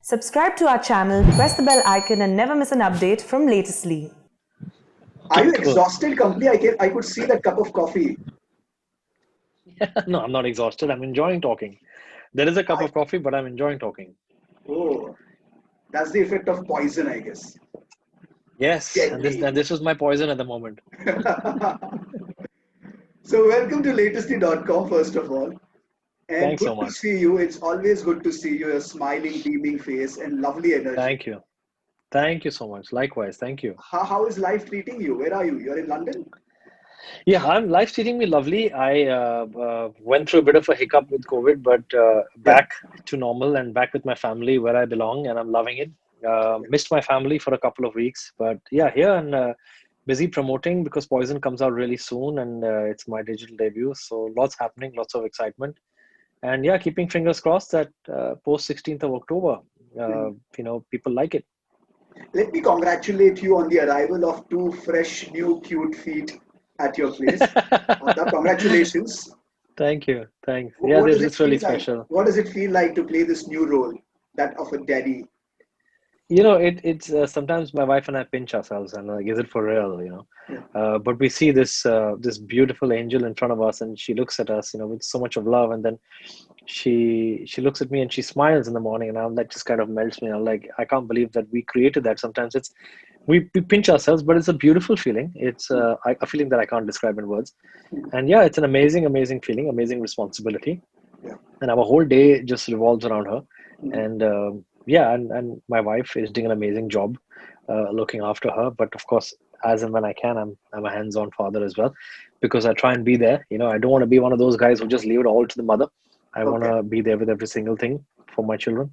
Subscribe to our channel, press the bell icon, and never miss an update from Latestly. Are you Cool. exhausted completely? I could see that cup of coffee. No, I'm not exhausted. I'm enjoying talking. There is a cup I, of coffee, but I'm enjoying talking. oh, that's the effect of poison, I guess. Yes, and this Deadly. and this is my poison at the moment. So, welcome to latesty.com, first of all. And Thanks good so to much. see you. It's always good to see you, your smiling, beaming face, and lovely energy. Thank you. Thank you so much. Likewise, thank you. How is life treating you? Where are you? You're in London? Yeah, life's treating me lovely. I went through a bit of a hiccup with COVID, but Yeah. back to normal and back with my family where I belong, and I'm loving it. Yeah. Missed my family for a couple of weeks, but yeah, here and busy promoting because Poison comes out really soon, and it's my digital debut. So lots happening, lots of excitement, and yeah, keeping fingers crossed that post 16th of October, Mhm. people like it. Let me congratulate you on the arrival of two fresh, new, cute feet at your place. Aftab, congratulations. Thank you. Thanks. Yeah, What does it it's really feel like? special. What does it feel like to play this new role, that of a daddy? It's sometimes my wife and I pinch ourselves and like, is it for real? Yeah. But we see this beautiful angel in front of us, and she looks at us, with so much of love, and then she looks at me and she smiles in the morning, and I'm like, just kind of melts me. I'm like, I can't believe that we created that. Sometimes we pinch ourselves, but it's a beautiful feeling. It's a feeling that I can't describe in words, and yeah, it's an amazing feeling, amazing responsibility, Yeah. and our whole day just revolves around her. Mhm. And yeah, and my wife is doing an amazing job looking after her. But of course, as and when I can, I'm a hands-on father as well, because I try and be there. I don't want to be one of those guys who just leave it all to the mother. I want Okay. to be there with every single thing for my children.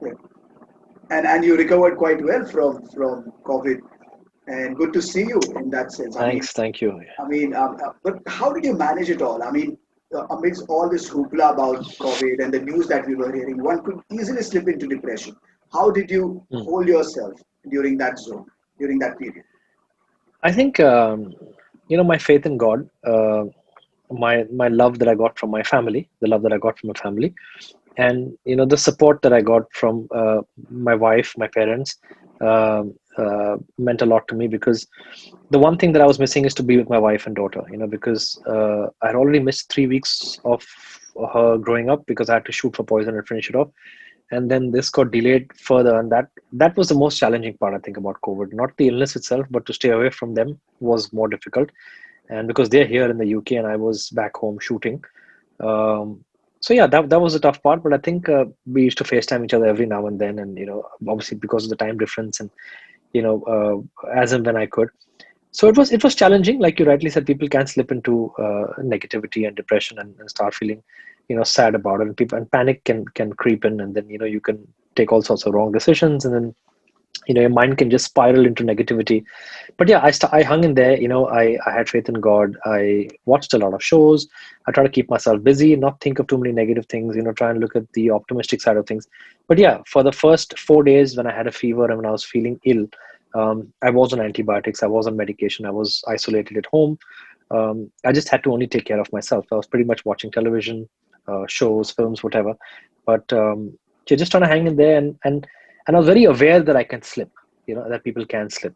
Yeah. And you recovered quite well from COVID, and good to see you in that sense. Thanks, thank you. But how did you manage it all? Amidst all this hoopla about COVID and the news that we were hearing, one could easily slip into depression. How did you Mm. hold yourself during that zone, during that period? I think my faith in God, my love that I got from my family, the love that I got from my family, and the support that I got from my wife, my parents, meant a lot to me, because the one thing that I was missing is to be with my wife and daughter. Because I'd already missed 3 weeks of her growing up because I had to shoot for Poison and finish it off, and then this got delayed further, and that was the most challenging part, I think, about COVID. Not the illness itself, but to stay away from them was more difficult, and because they're here in the UK and I was back home shooting. Um, so yeah, that was a tough part, but I think we used to FaceTime each other every now and then, and obviously because of the time difference, and as and when I could. So it was challenging, like you rightly said. People can slip into negativity and depression, and start feeling sad about it, and people and panic can creep in, and then you can take all sorts of wrong decisions, and then your mind can just spiral into negativity. But yeah, I hung in there. I had faith in God. I watched a lot of shows. I try to keep myself busy, not think of too many negative things, try and look at the optimistic side of things. But yeah, for the first 4 days when I had a fever and when I was feeling ill, I was on antibiotics, I was on medication, I was isolated at home. I just had to only take care of myself. I was pretty much watching television, shows, films, whatever. But you're just trying to hang in there, and I was very aware that I can slip, that people can slip.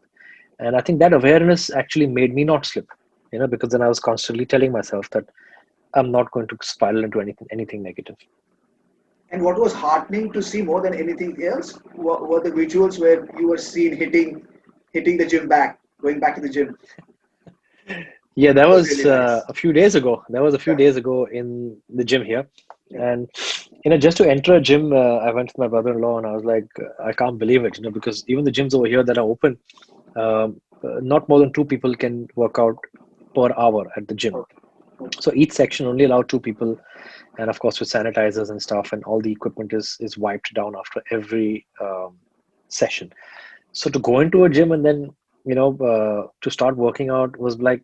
And I think that awareness actually made me not slip, because then I was constantly telling myself that I'm not going to spiral into anything negative. And what was heartening to see more than anything else were the visuals where you were seen hitting the gym back, going back to the gym. Yeah, that That was was really nice. a few days ago. That was a few Yeah, days ago in the gym here. yeah. And just to enter a gym, I went with my brother-in-law, and I was like, I can't believe it, because even the gyms over here that are open, not more than two people can work out per hour at the gym. Okay. Okay. So each section only allow two people, and of course with sanitizers and stuff, and all the equipment is wiped down after every session. So to go into a gym and then to start working out was like,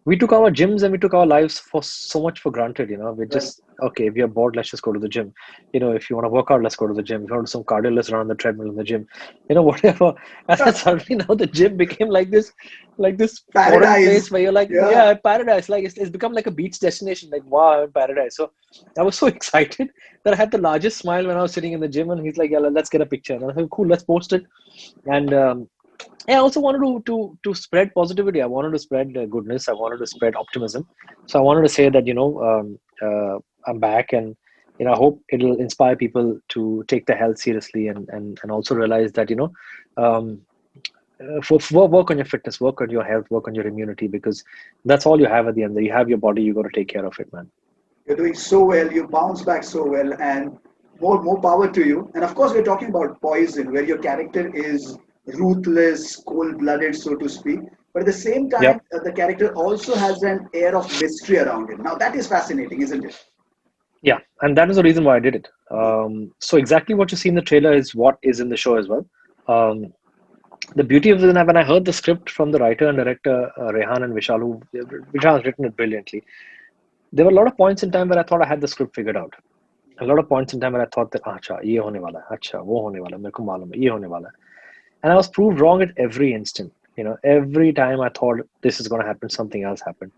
We took our gyms and we took our lives for so much for granted. We Right. just, okay, if we are bored, let's just go to the gym. If you want to work out, let's go to the gym. If you want to do some cardio, let's run on the treadmill in the gym. Whatever. And then suddenly now the gym became like this foreign place Paradise. where you're like, Yeah. yeah, paradise. Like it's become like a beach destination. Like, wow, I'm in paradise. So I was so excited that I had the largest smile when I was sitting in the gym, and he's like, yeah, let's get a picture. And I was like, cool, let's post it. And I also wanted to spread positivity. I wanted to spread goodness. I wanted to spread optimism. So I wanted to say that I'm back, and I hope it'll inspire people to take their health seriously, and also realize that um, for work on your fitness, work on your health, work on your immunity, because that's all you have at the end. You have your body, you got to take care of it, man. You're doing so well. You bounce back so well, and more power to you. And of course, we're talking about Poison, where your character is ruthless, cold-blooded, so to speak. But at the same time, Yep. the character also has an air of mystery around it. Now that is fascinating, isn't it? Yeah, and that is the reason why I did it. So exactly what you see in the trailer is what is in the show as well. Um, the beauty of it, when I heard the script from the writer and director Rehan and Vishal, Vishal has written it brilliantly. There were a lot of points in time where I thought I had the script figured out. A lot of points in time where I thought that, acha, ye hone wala hai, acha, wo hone wala hai, mere ko malum hai, ye hone wala hai. And I was proved wrong at every instant. Every time I thought this is going to happen, something else happened.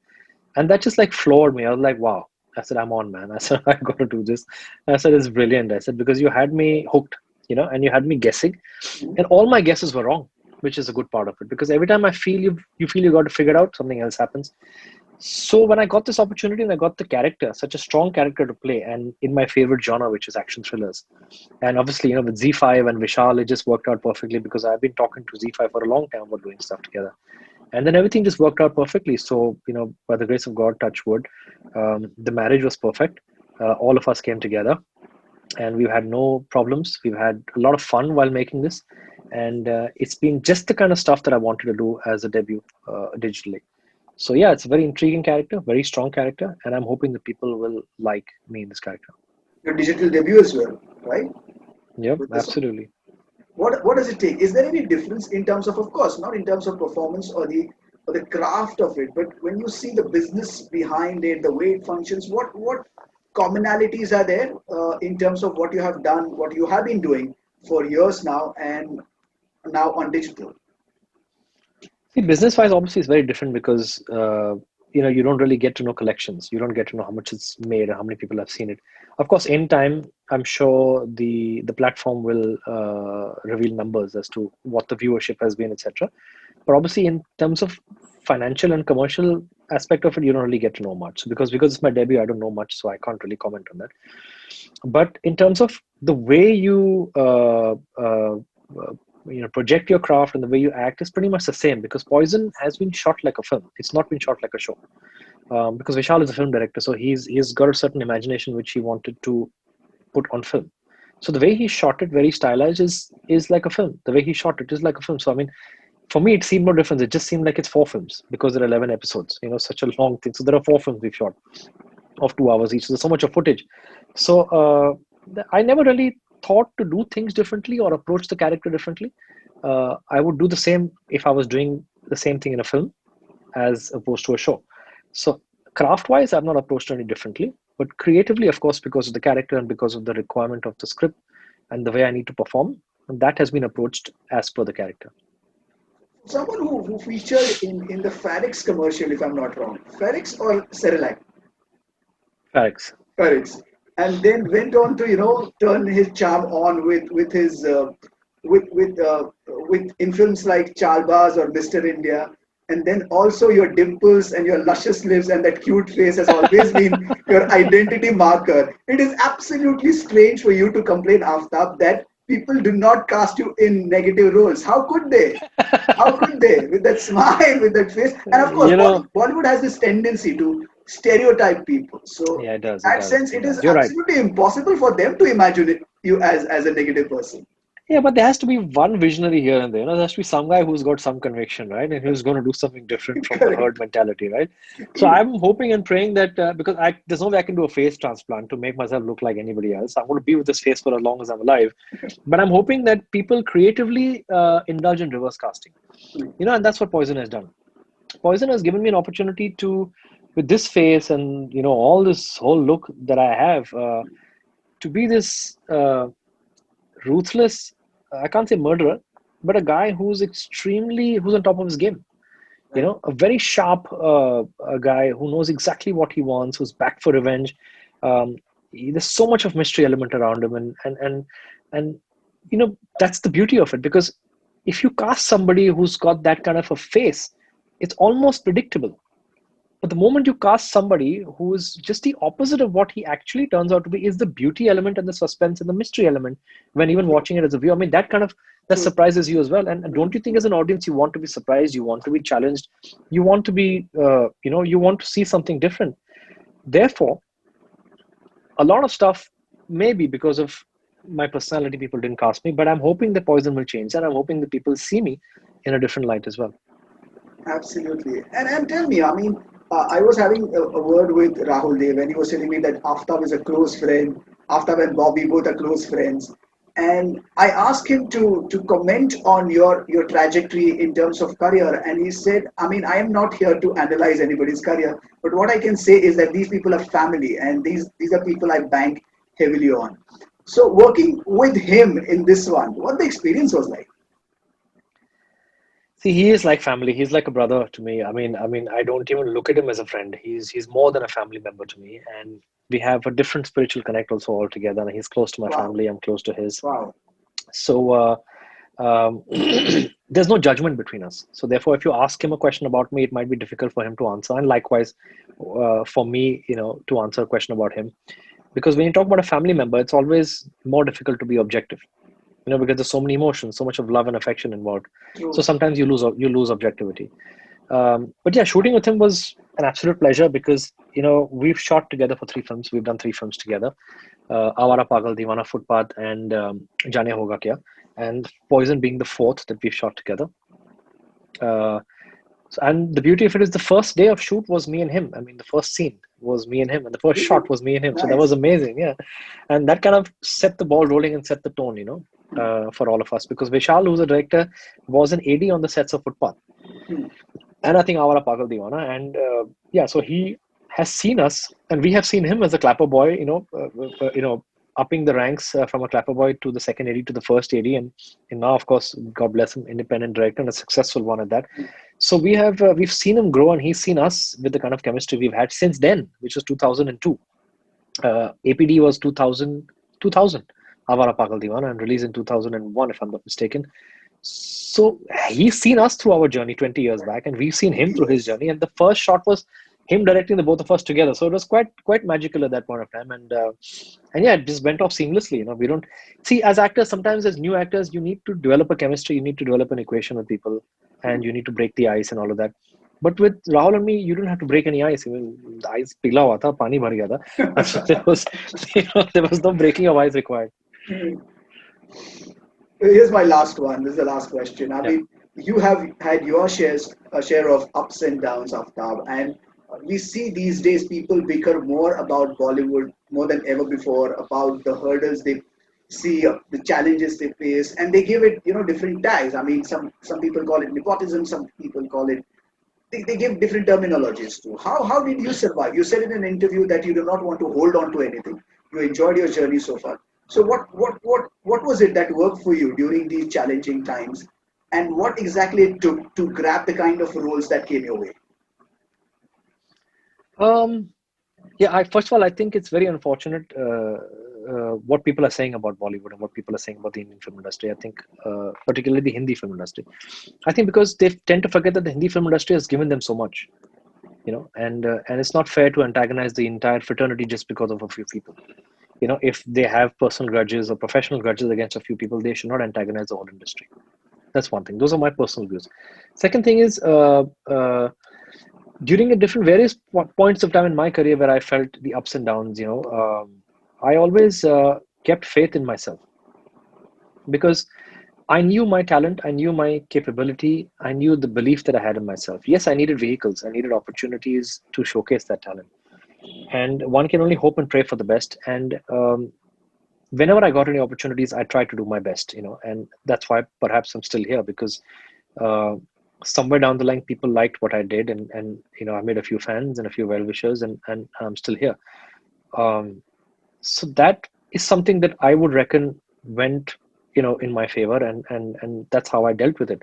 And that just like floored me. I was like, wow. I said, I'm on, man. I said, I got to do this. I said, it's brilliant. I said, because you had me hooked, and you had me guessing. And all my guesses were wrong, which is a good part of it. Because every time I feel you feel you got to figure it out, something else happens. So when I got this opportunity and I got the character, such a strong character to play, and in my favorite genre, which is action thrillers, and obviously, with Z5 and Vishal, it just worked out perfectly because I've been talking to Z5 for a long time about doing stuff together. And then everything just worked out perfectly. So, by the grace of God, touch wood, the marriage was perfect. All of us came together and we've had no problems. We've had a lot of fun while making this. And it's been just the kind of stuff that I wanted to do as a debut digitally. So, yeah, it's a very intriguing character, very strong character. And I'm hoping that people will like me in this character. Your digital debut as well, right? Yep, With this, absolutely. what does it take? Is there any difference in terms of course, not in terms of performance or the craft of it, but when you see the business behind it, the way it functions, what commonalities are there in terms of what you have done, what you have been doing for years now, and now on digital? See, business wise, obviously, it's very different because you don't really get to know collections. You don't get to know how much it's made or how many people have seen it. Of course, in time, I'm sure the platform will reveal numbers as to what the viewership has been, etc. But obviously, in terms of financial and commercial aspect of it, you don't really get to know much because it's my debut. I don't know much, so I can't really comment on that. But in terms of the way project your craft and the way you act is pretty much the same because Poison has been shot like a film. It's not been shot like a show. Because Vishal is a film director, so he's got a certain imagination which he wanted to put on film. So the way he shot it, very stylized, is like a film. The way he shot it is like a film. So I mean, for me, it seemed no difference. It just seemed like it's four films because there are 11 episodes. Such a long thing. So there are four films we've shot of 2 hours each. So there's so much of footage. So I never really thought to do things differently or approach the character differently. I would do the same if I was doing the same thing in a film as opposed to a show. So craft wise, I've not approached any differently, but creatively, of course, because of the character and because of the requirement of the script and the way I need to perform, that has been approached as per the character. Someone who featured in the Farix commercial, if I'm not wrong, Farix or Cerelac? Facts. Farix, and then went on to turn his charm on with in films like Chalbaz or Mr. India, and then also your dimples and your luscious lips and that cute face has always been your identity marker. It is absolutely strange for you to complain, Aftab, that people do not cast you in negative roles. How could they? How could they? With that smile, with that face. And of course, You know, Bollywood has this tendency to stereotype people. So, yeah, it in does. It that does. sense, It it is does. You're right. absolutely impossible for them to imagine you as a negative person. Yeah, but there has to be one visionary here and there. There has to be some guy who's got some conviction, right? And who's going to do something different from the Correct. herd mentality, right? So True. I'm hoping and praying that because there's no way I can do a face transplant to make myself look like anybody else. I'm going to be with this face for as long as I'm alive. But I'm hoping that people creatively indulge in reverse casting, and that's what Poison has done. Poison has given me an opportunity to, with this face and all this whole look that I have, to be this ruthless. I can't say murderer, but a guy who's on top of his game. A very sharp a guy who knows exactly what he wants, who's back for revenge. There's so much of mystery element around him, and that's the beauty of it, because if you cast somebody who's got that kind of a face, it's almost predictable. But the moment you cast somebody who is just the opposite of what he actually turns out to be, is the beauty element and the suspense and the mystery element when even watching it as a viewer. I mean, that surprises you as well. And don't you think as an audience, you want to be surprised, you want to be challenged, you want to be, you want to see something different. Therefore, a lot of stuff, maybe because of my personality, people didn't cast me, but I'm hoping the Poison will change, and I'm hoping that people see me in a different light as well. Absolutely. And tell me, I mean, I was having a word with Rahul Dev, and he was telling me that Aftab is a close friend. Aftab and Bobby both are close friends. And I asked him to comment on your trajectory in terms of career, and he said, I mean, I am not here to analyze anybody's career, but what I can say is that these people are family, and these are people I bank heavily on. So working with him in this one, what the experience was like? See, he is like family. He's like a brother to me. I mean, I don't even look at him as a friend. He's more than a family member to me, and we have a different spiritual connect also altogether. And he's close to my Wow, family. I'm close to his. wow, So there's no judgment between us. So therefore, if you ask him a question about me, it might be difficult for him to answer, and likewise for me, to answer a question about him. Because when you talk about a family member, it's always more difficult to be objective, because there's so many emotions, so much of love and affection involved. So true, sometimes you lose objectivity. But yeah, shooting with him was an absolute pleasure, because we've shot together for 3 films. We've done 3 films together: Awara Pagal Deewana, Footpath, and Jaane Hoga Kya, and Poison being the fourth that we've shot together. Uh, and the beauty of it is, the first day of shoot was me and him. I mean, the first scene was me and him, and the first shot really was me and him. So that was nice. amazing, yeah. And that kind of set the ball rolling and set the tone, for all of us. Because Vishal, who's a director, was an AD on the sets of Footpath, Hmm. and I think Awara Pagal Deewana. And yeah, so he has seen us, and we have seen him as a clapper boy, upping the ranks from a clapper boy to the second AD to the first AD, and now, of course, God bless him, independent director, and a successful one at that. So we've seen him grow, and he's seen us with the kind of chemistry we've had since then, which was 2002. APD was 2000, Avara Pagal Deewana, and released in 2001, if I'm not mistaken. So he's seen us through our journey 20 years back, and we've seen him through his Yes. journey. And the first shot was him directing the both of us together. So it was quite magical at that point of time. And yeah, it just went off seamlessly. We don't see, as actors, sometimes as new actors, you need to develop a chemistry, you need to develop an equation with people, and you need to break the ice and all of that. But with Rahul and me, you don't have to break any ice. I mean, the ice pigla hua tha, pani bhar gaya tha. So there was, there was no breaking of ice required. Here's my last one. This is the last question. I Yeah. mean, you have had your share of ups and downs, Aftab, and we see these days people bicker more about Bollywood more than ever before, about the hurdles they see, the challenges they face, and they give it, different tags. I mean, some people call it nepotism, some people call it. They give different terminologies too. How did you survive? You said in an interview that you do not want to hold on to anything. You enjoyed your journey so far. So what was it that worked for you during these challenging times, and what exactly it took to grab the kind of roles that came your way? Um, Yeah, first of all, I think it's very unfortunate what people are saying about Bollywood and what people are saying about the Indian film industry. I think, particularly the Hindi film industry. I think because they tend to forget that the Hindi film industry has given them so much, and it's not fair to antagonize the entire fraternity just because of a few people. If they have personal grudges or professional grudges against a few people, they should not antagonize the whole industry. That's one thing. Those are my personal views. Second thing is, during a different various points of time in my career where I felt the ups and downs, I always kept faith in myself, because I knew my talent, I knew my capability, I knew the belief that I had in myself. Yes, I needed vehicles, I needed opportunities to showcase that talent, and one can only hope and pray for the best. And whenever I got any opportunities, I tried to do my best, and that's why perhaps I'm still here, because uh, somewhere down the line, people liked what I did, and I made a few fans and a few well-wishers, and I'm still here. Um, so that is something that I would reckon went, in my favor, and that's how I dealt with it.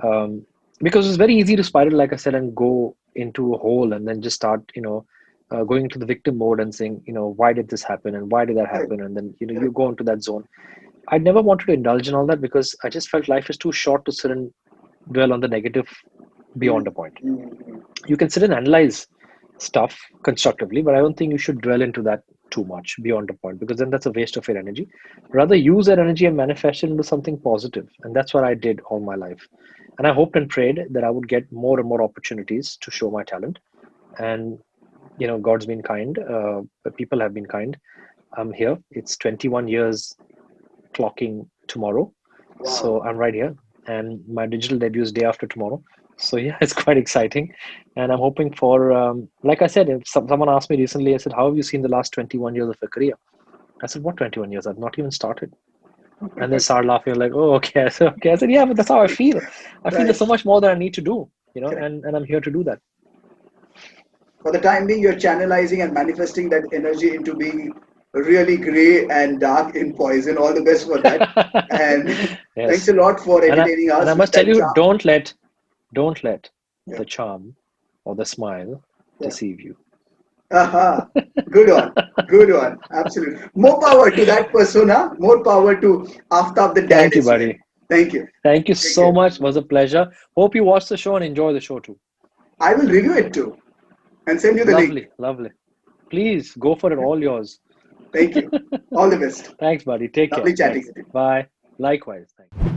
Um, because it's very easy to spiral, like I said, and go into a hole, and then just start, going into the victim mode and saying, why did this happen and why did that Correct. happen, and then you Correct. go into that zone. I never wanted to indulge in all that because I just felt life is too short to sit and dwell on the negative beyond a point. Mm. You can sit and analyze stuff constructively, but I don't think you should dwell into that too much beyond a point, because then that's a waste of your energy. Rather, use that energy and manifest it into something positive. And that's what I did all my life. And I hoped and prayed that I would get more and more opportunities to show my talent. And, God's been kind, people have been kind. I'm here. It's 21 years clocking tomorrow. Wow. So I'm right here, and my digital debut is day after tomorrow. So yeah, it's quite exciting, and I'm hoping for. Like I said, if someone asked me recently, I said, "How have you seen the last 21 years of your career?" I said, "What 21 years? I've not even started." And they started laughing, like, "Oh, okay." I said, "Okay." I said, "Yeah, but that's how I feel. I feel there's Right. so much more that I need to do, Correct. and I'm here to do that." For the time being, you're channelizing and manifesting that energy into being really gray and dark in Poison. All the best for that. And thanks Yes, a lot for and I entertaining and I us with must tell that you, charm. don't let Yeah. the charm or the smile Yeah. deceive you. Aha. Good one. Good one. Absolutely. More power to that persona. More power to Aftab the dad Thank you, as well. buddy. Thank you. Thank you Take so care. much. It was a pleasure. Hope you watch the show and enjoy the show too. I will review it too and send you the link. Lovely, lovely. Please go for it, all yours. Thank you. All the best. Thanks, buddy. Take care. Lovely chatting Thanks. with you. Bye. Likewise. Thanks.